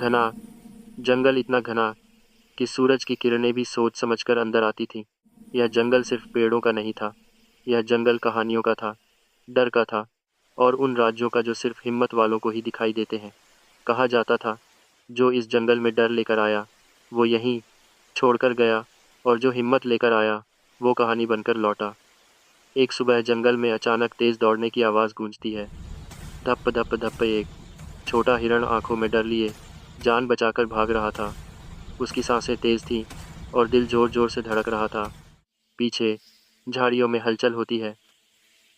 घना जंगल, इतना घना कि सूरज की किरणें भी सोच समझकर अंदर आती थीं। यह जंगल सिर्फ पेड़ों का नहीं था, यह जंगल कहानियों का था, डर का था, और उन राज्यों का जो सिर्फ हिम्मत वालों को ही दिखाई देते हैं। कहा जाता था, जो इस जंगल में डर लेकर आया, वो यहीं छोड़कर गया, और जो हिम्मत लेकर आया, वो कहानी बनकर लौटा। एक सुबह जंगल में अचानक तेज दौड़ने की आवाज़ गूंजती है। धप धप धप। एक छोटा हिरण आंखों में डर लिए जान बचाकर भाग रहा था। उसकी सांसें तेज थीं और दिल जोर जोर से धड़क रहा था। पीछे झाड़ियों में हलचल होती है,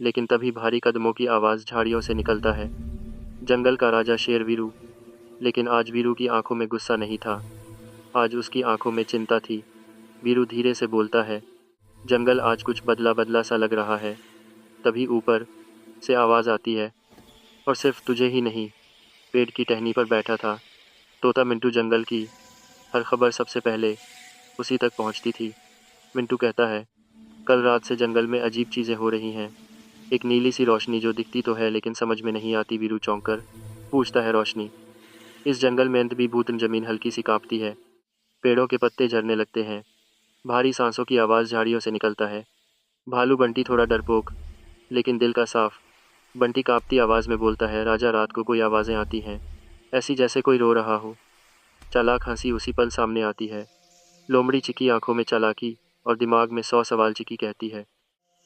लेकिन तभी भारी कदमों की आवाज़ झाड़ियों से निकलता है। जंगल का राजा शेर वीरू। लेकिन आज वीरू की आंखों में गुस्सा नहीं था, आज उसकी आंखों में चिंता थी। वीरू धीरे से बोलता है, जंगल आज कुछ बदला बदला सा लग रहा है। तभी ऊपर से आवाज़ आती है, और सिर्फ तुझे ही नहीं। पेड़ की टहनी पर बैठा था तोता मिंटू। जंगल की हर खबर सबसे पहले उसी तक पहुंचती थी। मिंटू कहता है, कल रात से जंगल में अजीब चीज़ें हो रही हैं। एक नीली सी रोशनी जो दिखती तो है लेकिन समझ में नहीं आती। वीरू चौंक कर पूछता है, रोशनी? इस जंगल में अंत भी भूत। जमीन हल्की सी कांपती है, पेड़ों के पत्ते झड़ने लगते हैं, भारी सांसों की आवाज़ झाड़ियों से निकलता है। भालू बंटी थोड़ा डरपोक, लेकिन दिल का साफ। बंटी कांपती आवाज़ में बोलता है, राजा, रात को कोई आवाज़ें आती हैं, ऐसी जैसे कोई रो रहा हो। चालाक हंसी उसी पल सामने आती है। लोमड़ी चिकी आंखों में चालाकी और दिमाग में 100 सवाल। चिकी कहती है,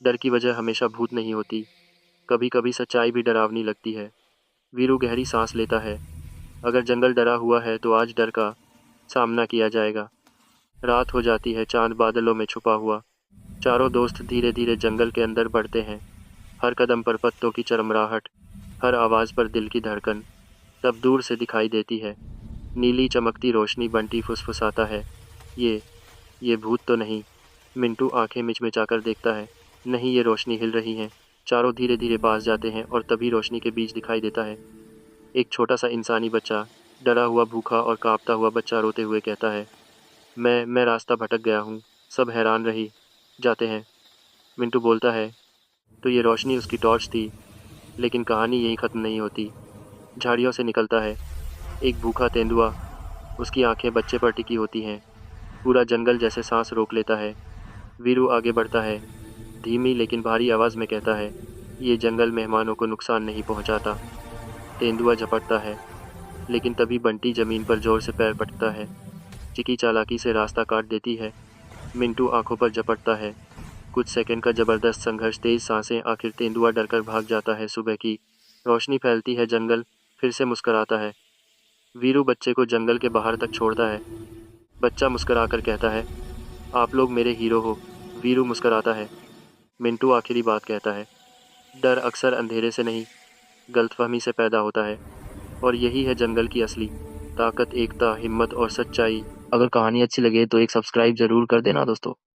डर की वजह हमेशा भूत नहीं होती, कभी कभी सच्चाई भी डरावनी लगती है। वीरू गहरी सांस लेता है। अगर जंगल डरा हुआ है तो आज डर का सामना किया जाएगा। रात हो जाती है, चांद बादलों में छुपा हुआ। चारों दोस्त धीरे धीरे जंगल के अंदर बढ़ते हैं। हर कदम पर पत्तों की चरमराहट, हर आवाज़ पर दिल की धड़कन। तब दूर से दिखाई देती है नीली चमकती रोशनी। बंटी फुसफुसाता है, ये भूत तो नहीं? मिंटू आंखें मिचमिचाकर देखता है, नहीं, ये रोशनी हिल रही है। चारों धीरे धीरे पास जाते हैं और तभी रोशनी के बीच दिखाई देता है एक छोटा सा इंसानी बच्चा। डरा हुआ, भूखा और कांपता हुआ बच्चा रोते हुए कहता है, मैं रास्ता भटक गया हूँ। सब हैरान रही जाते हैं। मिंटू बोलता है, तो ये रोशनी उसकी टॉर्च थी। लेकिन कहानी यही ख़त्म नहीं होती। झाड़ियों से निकलता है एक भूखा तेंदुआ। उसकी आंखें बच्चे पर टिकी होती हैं। पूरा जंगल जैसे सांस रोक लेता है। वीरू आगे बढ़ता है, धीमी लेकिन भारी आवाज़ में कहता है, ये जंगल मेहमानों को नुकसान नहीं पहुंचाता। तेंदुआ झपटता है, लेकिन तभी बंटी ज़मीन पर जोर से पैर पटकता है। चिकी चालाकी से रास्ता काट देती है। मिंटू आंखों पर झपटता है। कुछ सेकंड का ज़बरदस्त संघर्ष, तेज सांसें, आखिर तेंदुआ डरकर भाग जाता है। सुबह की रोशनी फैलती है, जंगल फिर से मुस्कुराता है। वीरू बच्चे को जंगल के बाहर तक छोड़ता है। बच्चा मुस्कुराकर कहता है, आप लोग मेरे हीरो हो। वीरू मुस्कुराता है। मिंटू आखिरी बात कहता है, डर अक्सर अंधेरे से नहीं, गलतफहमी से पैदा होता है। और यही है जंगल की असली ताकत, एकता, हिम्मत और सच्चाई। अगर कहानी अच्छी लगे तो एक सब्सक्राइब ज़रूर कर देना दोस्तों।